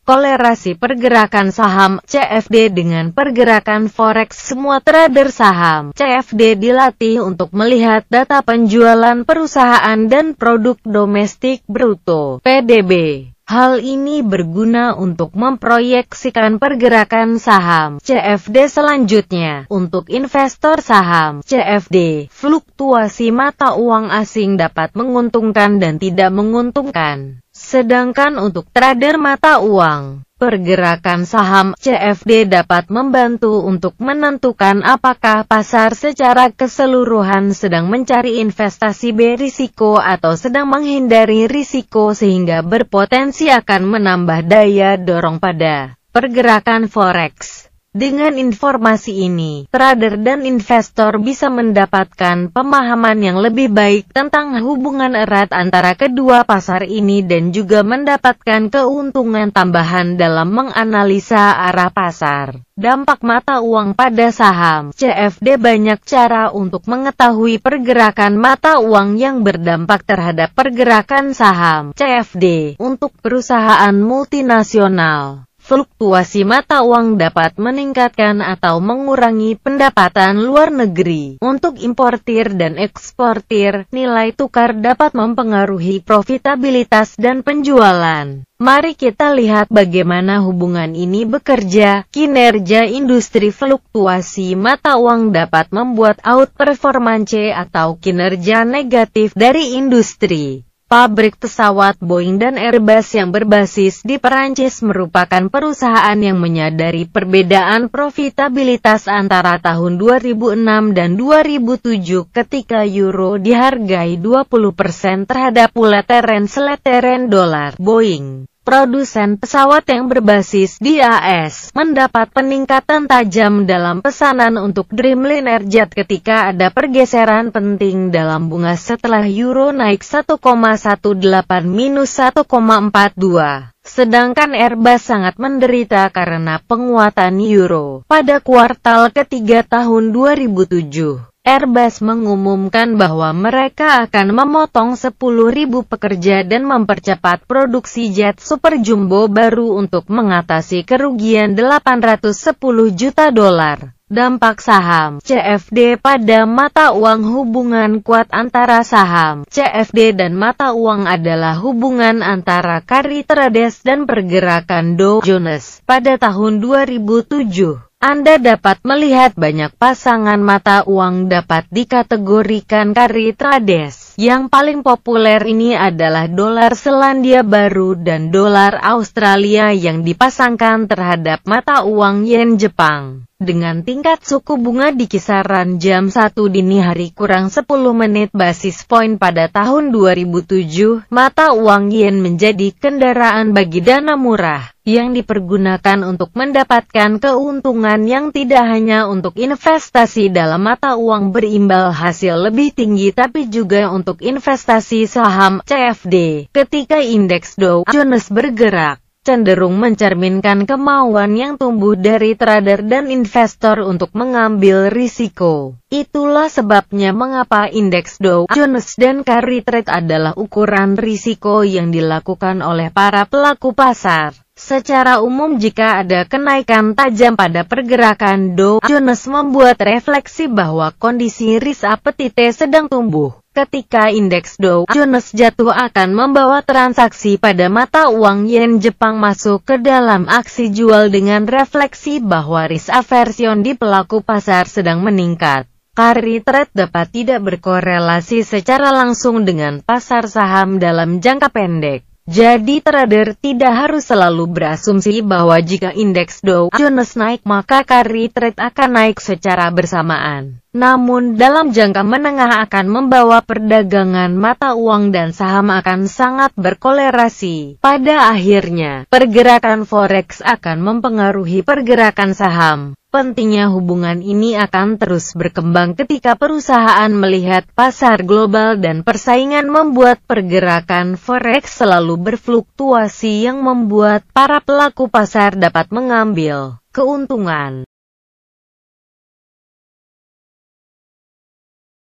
kolerasi pergerakan saham CFD dengan pergerakan forex. Semua trader saham CFD dilatih untuk melihat data penjualan perusahaan dan produk domestik bruto (PDB). Hal ini berguna untuk memproyeksikan pergerakan saham CFD selanjutnya. Untuk investor saham CFD, fluktuasi mata uang asing dapat menguntungkan dan tidak menguntungkan. Sedangkan untuk trader mata uang, pergerakan saham CFD dapat membantu untuk menentukan apakah pasar secara keseluruhan sedang mencari investasi berisiko atau sedang menghindari risiko, sehingga berpotensi akan menambah daya dorong pada pergerakan forex. Dengan informasi ini, trader dan investor bisa mendapatkan pemahaman yang lebih baik tentang hubungan erat antara kedua pasar ini dan juga mendapatkan keuntungan tambahan dalam menganalisa arah pasar. Dampak mata uang pada saham CFD. Banyak cara untuk mengetahui pergerakan mata uang yang berdampak terhadap pergerakan saham CFD. Untuk perusahaan multinasional, fluktuasi mata uang dapat meningkatkan atau mengurangi pendapatan luar negeri. Untuk importir dan eksportir, nilai tukar dapat mempengaruhi profitabilitas dan penjualan. Mari kita lihat bagaimana hubungan ini bekerja. Kinerja industri. Fluktuasi mata uang dapat membuat outperformance atau kinerja negatif dari industri. Pabrik pesawat Boeing dan Airbus yang berbasis di Perancis merupakan perusahaan yang menyadari perbedaan profitabilitas antara tahun 2006 dan 2007 ketika euro dihargai 20% terhadap $1 dolar. Boeing, produsen pesawat yang berbasis di AS, mendapat peningkatan tajam dalam pesanan untuk Dreamliner Jet ketika ada pergeseran penting dalam bunga setelah euro naik 1,18-1,42. Sedangkan Airbus sangat menderita karena penguatan euro. Pada kuartal ketiga tahun 2007, Airbus mengumumkan bahwa mereka akan memotong 10.000 pekerja dan mempercepat produksi jet super jumbo baru untuk mengatasi kerugian $810 juta. Dampak saham CFD pada mata uang. Hubungan kuat antara saham CFD dan mata uang adalah hubungan antara carry trades dan pergerakan Dow Jones. Pada tahun 2007, Anda dapat melihat banyak pasangan mata uang dapat dikategorikan carry trades. Yang paling populer ini adalah dolar Selandia Baru dan dolar Australia yang dipasangkan terhadap mata uang yen Jepang. Dengan tingkat suku bunga di kisaran jam 1 dini hari kurang 10 menit basis point pada tahun 2007, mata uang yen menjadi kendaraan bagi dana murah, yang dipergunakan untuk mendapatkan keuntungan yang tidak hanya untuk investasi dalam mata uang berimbal hasil lebih tinggi tapi juga untuk investasi saham CFD. Ketika indeks Dow Jones bergerak, cenderung mencerminkan kemauan yang tumbuh dari trader dan investor untuk mengambil risiko. Itulah sebabnya mengapa indeks Dow Jones dan carry trade adalah ukuran risiko yang dilakukan oleh para pelaku pasar. Secara umum, jika ada kenaikan tajam pada pergerakan Dow Jones membuat refleksi bahwa kondisi risk appetite sedang tumbuh. Ketika indeks Dow Jones jatuh akan membawa transaksi pada mata uang yen Jepang masuk ke dalam aksi jual dengan refleksi bahwa risk aversion di pelaku pasar sedang meningkat. Carry trade dapat tidak berkorelasi secara langsung dengan pasar saham dalam jangka pendek. Jadi trader tidak harus selalu berasumsi bahwa jika indeks Dow Jones naik maka carry trade akan naik secara bersamaan. Namun dalam jangka menengah akan membawa perdagangan mata uang dan saham akan sangat berkolerasi. Pada akhirnya, pergerakan forex akan mempengaruhi pergerakan saham. Pentingnya hubungan ini akan terus berkembang ketika perusahaan melihat pasar global dan persaingan membuat pergerakan forex selalu berfluktuasi yang membuat para pelaku pasar dapat mengambil keuntungan.